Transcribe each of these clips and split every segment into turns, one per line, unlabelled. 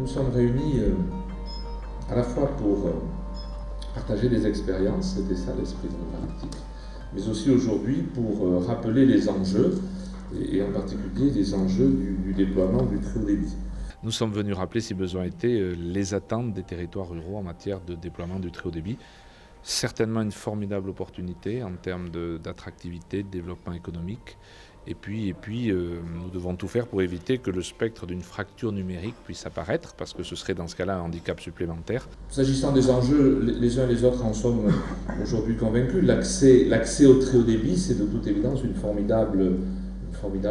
nous sommes réunis à la fois pour partager des expériences, c'était ça l'esprit de Novaractic, mais aussi aujourd'hui pour rappeler les enjeux, et en particulier les enjeux du déploiement du très haut débit.
Nous sommes venus rappeler, si besoin était, les attentes des territoires ruraux en matière de déploiement du très haut débit. Certainement une formidable opportunité en termes d'attractivité, de développement économique. Et puis, nous devons tout faire pour éviter que le spectre d'une fracture numérique puisse apparaître, parce que ce serait dans ce cas-là un handicap supplémentaire.
S'agissant des enjeux, les uns et les autres en sommes aujourd'hui convaincus. L'accès au très haut débit, c'est de toute évidence une formidable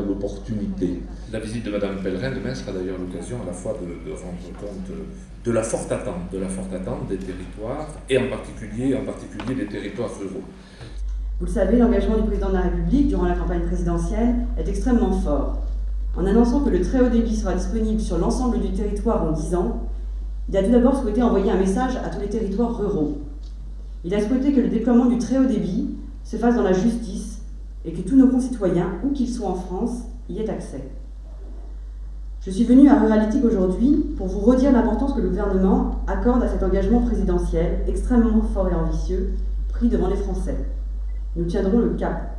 opportunité. La visite de Mme Pellerin demain sera d'ailleurs l'occasion à la fois de rendre compte de la forte attente des territoires, et en particulier des territoires ruraux.
Vous le savez, l'engagement du président de la République durant la campagne présidentielle est extrêmement fort. En annonçant que le très haut débit sera disponible sur l'ensemble du territoire en 10 ans, il a tout d'abord souhaité envoyer un message à tous les territoires ruraux. Il a souhaité que le déploiement du très haut débit se fasse dans la justice et que tous nos concitoyens, où qu'ils soient en France, y aient accès. Je suis venue à Ruralytic aujourd'hui pour vous redire l'importance que le gouvernement accorde à cet engagement présidentiel extrêmement fort et ambitieux, pris devant les Français. Nous tiendrons le cap.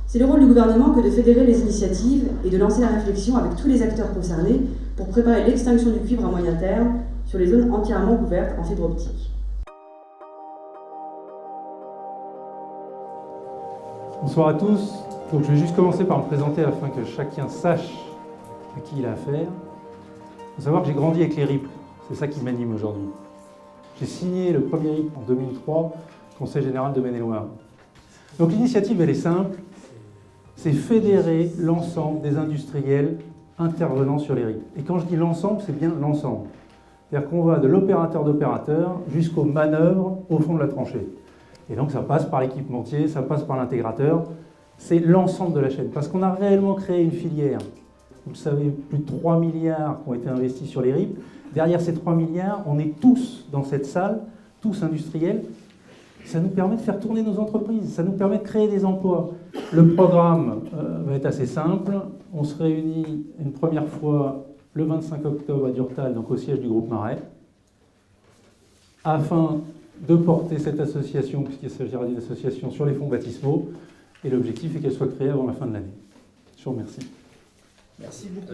C'est le rôle du gouvernement que de fédérer les initiatives et de lancer la réflexion avec tous les acteurs concernés pour préparer l'extinction du cuivre à moyen terme sur les zones entièrement couvertes en fibre optique.
Bonsoir à tous. Donc, je vais juste commencer par me présenter afin que chacun sache à qui il a affaire. Il faut savoir que j'ai grandi avec les RIP. C'est ça qui m'anime aujourd'hui. J'ai signé le premier RIP en 2003, Conseil général de Maine-et-Loire. Donc l'initiative, elle est simple, c'est fédérer l'ensemble des industriels intervenant sur les RIP. Et quand je dis l'ensemble, c'est bien l'ensemble. C'est-à-dire qu'on va de l'opérateur d'opérateur jusqu'aux manœuvres au fond de la tranchée. Et donc ça passe par l'équipementier, ça passe par l'intégrateur, c'est l'ensemble de la chaîne. Parce qu'on a réellement créé une filière. Vous le savez, plus de 3 milliards qui ont été investis sur les RIP. Derrière ces 3 milliards, on est tous dans cette salle, tous industriels. Ça nous permet de faire tourner nos entreprises, ça nous permet de créer des emplois. Le programme va être assez simple. On se réunit une première fois le 25 octobre à Durtal, donc au siège du groupe Marais, afin de porter cette association, puisqu'il s'agira d'une association sur les fonds baptismaux, et l'objectif est qu'elle soit créée avant la fin de l'année. Je vous remercie.
Merci beaucoup.